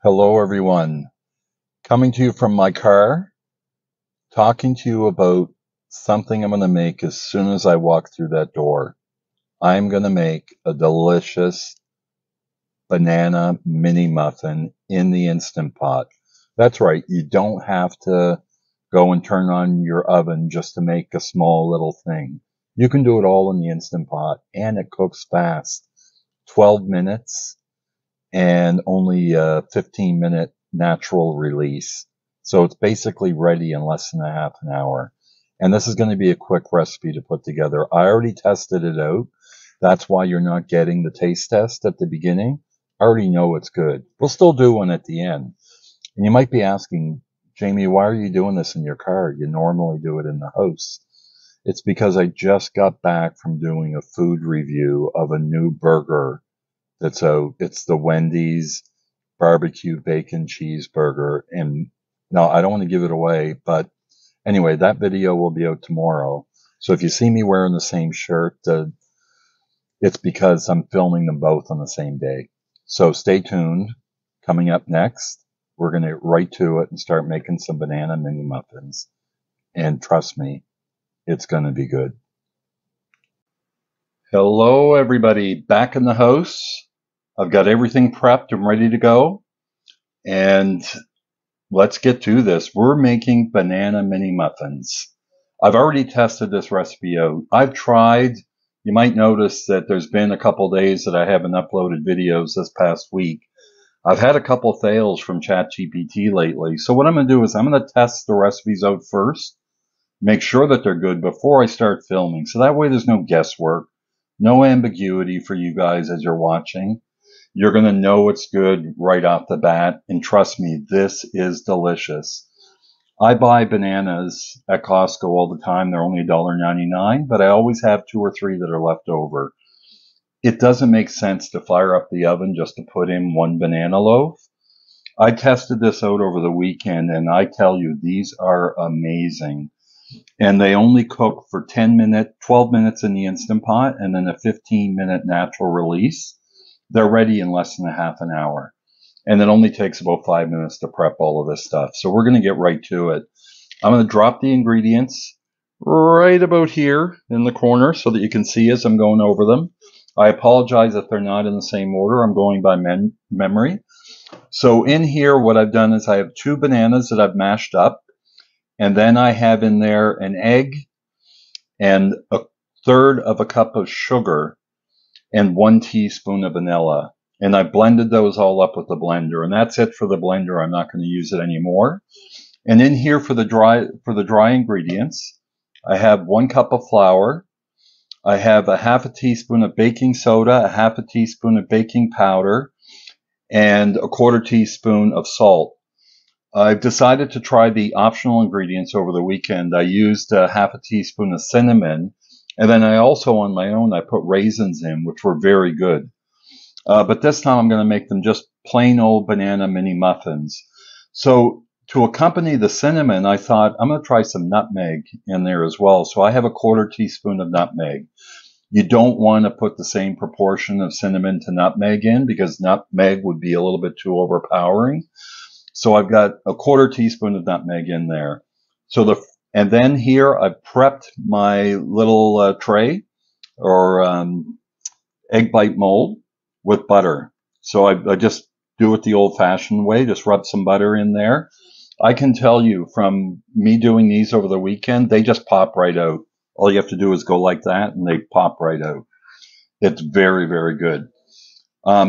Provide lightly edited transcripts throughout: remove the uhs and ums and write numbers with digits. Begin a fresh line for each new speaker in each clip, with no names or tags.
Hello, everyone. Coming to you from my car, talking to you about something I'm going to make as soon as I walk through that door. I'm going to make a delicious banana mini muffin in the Instant Pot. That's right, you don't have to go and turn on your oven just to make a small little thing. You can do it all in the Instant Pot, and it cooks fast. 12 minutes and only a 15-minute natural release. So it's basically ready in less than a half an hour. And this is going to be a quick recipe to put together. I already tested it out. That's why you're not getting the taste test at the beginning. I already know it's good. We'll still do one at the end. And you might be asking, Jamie, why are you doing this in your car? You normally do it in the house. It's because I just got back from doing a food review of a new burger that's out. It's the Wendy's barbecue bacon cheeseburger. And no, I don't want to give it away, but anyway, that video will be out tomorrow. So if you see me wearing the same shirt, it's because I'm filming them both on the same day. So stay tuned. Coming up next, we're going to get right to it and start making some banana mini muffins. And trust me, it's going to be good. Hello, everybody. Back in the house. I've got everything prepped and ready to go. And let's get to this. We're making banana mini muffins. I've already tested this recipe out. I've tried. You might notice that there's been a couple days that I haven't uploaded videos this past week. I've had a couple fails from ChatGPT lately. So what I'm going to do is I'm going to test the recipes out first, make sure that they're good before I start filming. So that way there's no guesswork, no ambiguity for you guys as you're watching. You're going to know it's good right off the bat. And trust me, this is delicious. I buy bananas at Costco all the time. They're only $1.99, but I always have 2 or 3 that are left over. It doesn't make sense to fire up the oven just to put in 1 banana loaf. I tested this out over the weekend, and I tell you, these are amazing. And they only cook for 12 minutes in the Instant Pot, and then a 15-minute natural release. They're ready in less than a half an hour. And it only takes about 5 minutes to prep all of this stuff. So we're going to get right to it. I'm going to drop the ingredients right about here in the corner so that you can see as I'm going over them. I apologize if they're not in the same order. I'm going by memory. So in here, what I've done is I have 2 bananas that I've mashed up. And then I have in there an egg and 1/3 of a cup of sugar and 1 teaspoon of vanilla. And I blended those all up with the blender. And that's it for the blender. I'm not going to use it anymore. And in here for the dry ingredients, I have 1 cup of flour. I have a 1/2 teaspoon of baking soda, a 1/2 teaspoon of baking powder, and a 1/4 teaspoon of salt. I've decided to try the optional ingredients over the weekend. I used a 1/2 teaspoon of cinnamon, and then I also, on my own, I put raisins in, which were very good. But this time I'm going to make them just plain old banana mini muffins. So to accompany the cinnamon, I thought I'm going to try some nutmeg in there as well. So I have a 1/4 teaspoon of nutmeg. You don't want to put the same proportion of cinnamon to nutmeg in because nutmeg would be a little bit too overpowering. So I've got a 1/4 teaspoon of nutmeg in there. And then here I've prepped my little tray or egg bite mold with butter. So I just do it the old-fashioned way, just rub some butter in there. I can tell you from me doing these over the weekend, they just pop right out. All you have to do is go like that, and they pop right out. It's very, very good.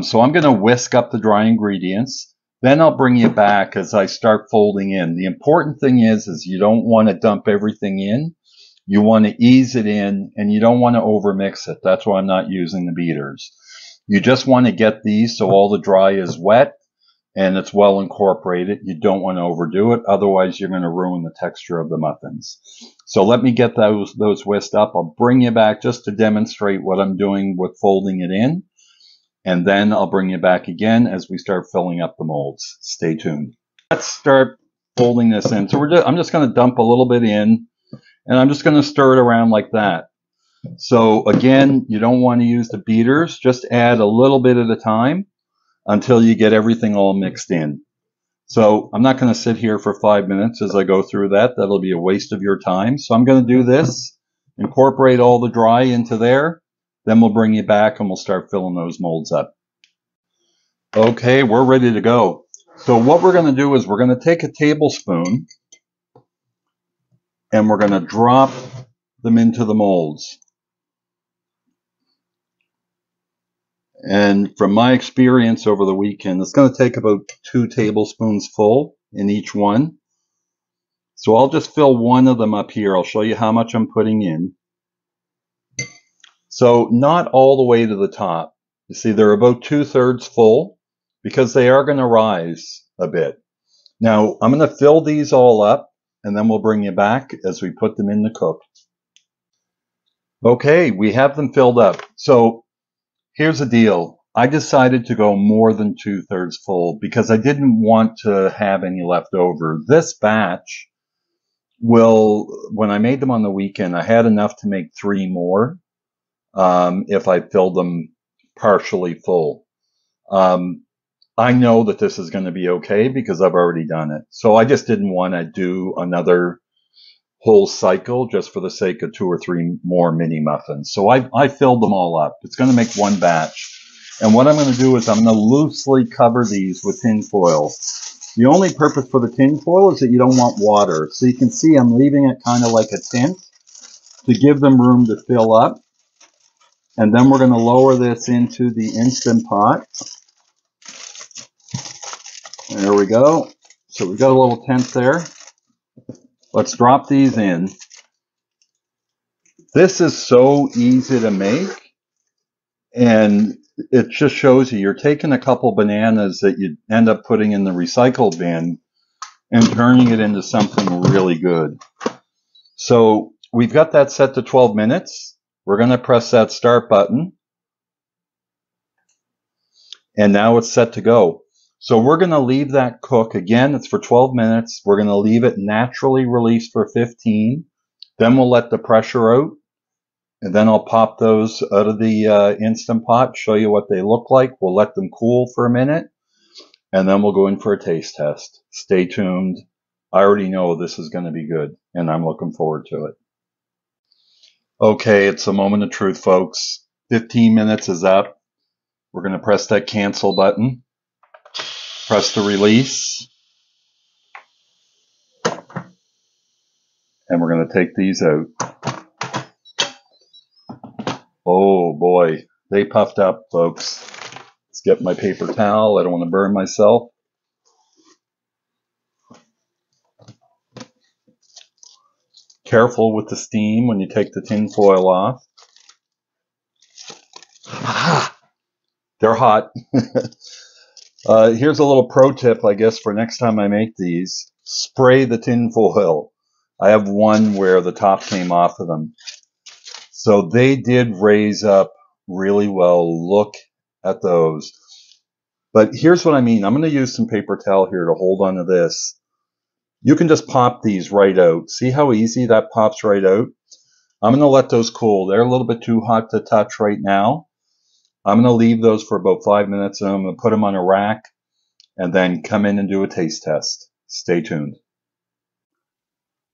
So I'm going to whisk up the dry ingredients. Then I'll bring you back as I start folding in. The important thing is you don't want to dump everything in. You want to ease it in, and you don't want to overmix it. That's why I'm not using the beaters. You just want to get these so all the dry is wet and it's well incorporated. You don't want to overdo it. Otherwise, you're going to ruin the texture of the muffins. So let me get those whisked up. I'll bring you back just to demonstrate what I'm doing with folding it in. And then I'll bring you back again as we start filling up the molds. Stay tuned. Let's start folding this in. So I'm just going to dump a little bit in, and I'm just going to stir it around like that. So again, you don't want to use the beaters. Just add a little bit at a time until you get everything all mixed in. So I'm not going to sit here for 5 minutes as I go through that. That'll be a waste of your time. So I'm going to do this, incorporate all the dry into there. Then we'll bring you back and we'll start filling those molds up. Okay, we're ready to go. So what we're going to do is we're going to take a tablespoon and we're going to drop them into the molds. And from my experience over the weekend, it's going to take about 2 tablespoons full in each one. So I'll just fill one of them up here. I'll show you how much I'm putting in. So not all the way to the top. You see, they're about 2/3 full because they are going to rise a bit. Now, I'm going to fill these all up and then we'll bring you back as we put them in the cook. Okay, we have them filled up. So here's the deal. I decided to go more than 2/3 full because I didn't want to have any left over. This batch when I made them on the weekend, I had enough to make 3 more if I filled them partially full. I know that this is going to be okay because I've already done it. So I just didn't want to do another whole cycle just for the sake of 2 or 3 more mini muffins. So I filled them all up. It's going to make one batch. And what I'm going to do is I'm going to loosely cover these with tin foil. The only purpose for the tin foil is that you don't want water. So you can see I'm leaving it kind of like a tint to give them room to fill up. And then we're going to lower this into the Instant Pot. There we go. So we've got a little tent there. Let's drop these in. This is so easy to make. And it just shows you're taking a couple bananas that you end up putting in the recycle bin and turning it into something really good. So we've got that set to 12 minutes. We're going to press that start button. And now it's set to go. So we're going to leave that cook. Again, it's for 12 minutes. We're going to leave it naturally released for 15. Then we'll let the pressure out. And then I'll pop those out of the Instant Pot, show you what they look like. We'll let them cool for a minute. And then we'll go in for a taste test. Stay tuned. I already know this is going to be good. And I'm looking forward to it. Okay, it's a moment of truth, folks. 15 minutes is up. We're going to press that cancel button. Press the release. And we're going to take these out. Oh boy, they puffed up, folks. Let's get my paper towel. I don't want to burn myself. Careful with the steam when you take the tin foil off. They're hot. Here's a little pro tip, I guess, for next time I make these. Spray the tin foil. I have one where the top came off of them. So they did raise up really well. Look at those. But here's what I mean. I'm going to use some paper towel here to hold onto this. You can just pop these right out. See how easy that pops right out? I'm going to let those cool. They're a little bit too hot to touch right now. I'm going to leave those for about 5 minutes and I'm going to put them on a rack and then come in and do a taste test. Stay tuned.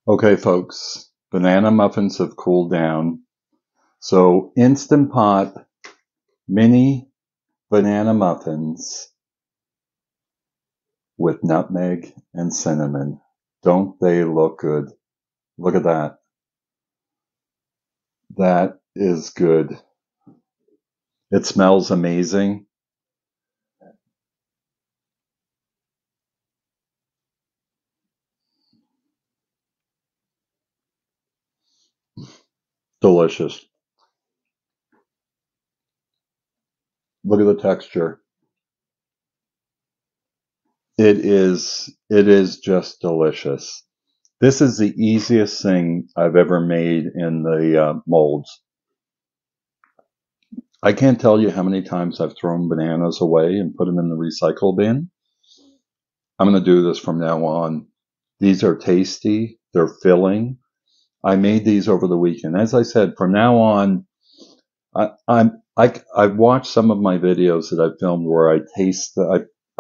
Okay, folks, banana muffins have cooled down. So Instant Pot mini banana muffins with nutmeg and cinnamon. Don't they look good? Look at that. That is good. It smells amazing. Delicious. Look at the texture. It is just delicious. This is the easiest thing I've ever made in the molds. I can't tell you how many times I've thrown bananas away and put them in the recycle bin. I'm going to do this from now on. These are tasty. They're filling. I made these over the weekend. As I said, from now on, I've watched some of my videos that I've filmed where I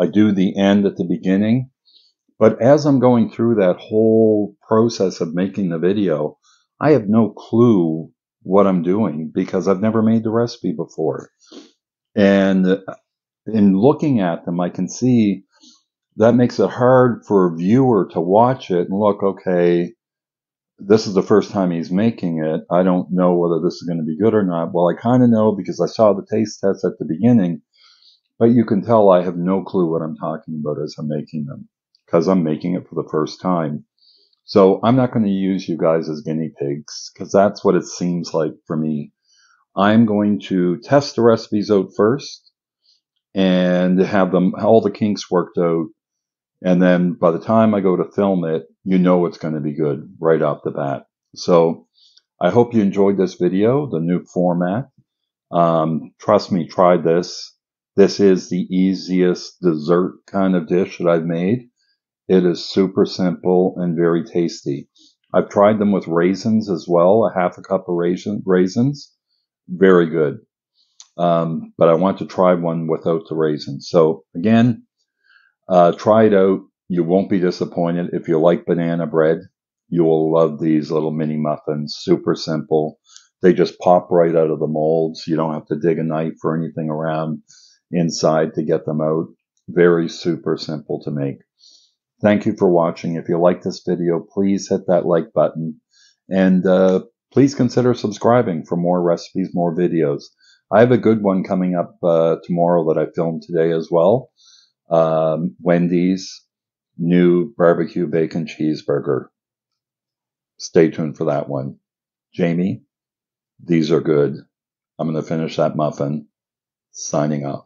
do the end at the beginning. But as I'm going through that whole process of making the video, I have no clue what I'm doing because I've never made the recipe before. And in looking at them, I can see that makes it hard for a viewer to watch it and look, okay, this is the first time he's making it. I don't know whether this is going to be good or not. Well, I kind of know because I saw the taste test at the beginning, but you can tell I have no clue what I'm talking about as I'm making them because I'm making it for the first time. So I'm not going to use you guys as guinea pigs because that's what it seems like for me. I'm going to test the recipes out first and have them, all the kinks worked out. And then by the time I go to film it, you know it's going to be good right off the bat. So I hope you enjoyed this video, the new format. Trust me, try this. This is the easiest dessert kind of dish that I've made. It is super simple and very tasty. I've tried them with raisins as well, a half a cup of raisins. Very good. But I want to try one without the raisins. So again, try it out. You won't be disappointed. If you like banana bread, you will love these little mini muffins. Super simple. They just pop right out of the molds. You don't have to dig a knife or anything around inside to get them out. Very super simple to make. Thank you for watching. If you like this video, please hit that like button. And please consider subscribing for more recipes, more videos. I have a good one coming up tomorrow that I filmed today as well. Wendy's new barbecue bacon cheeseburger. Stay tuned for that one. Jamie, these are good. I'm going to finish that muffin. Signing off.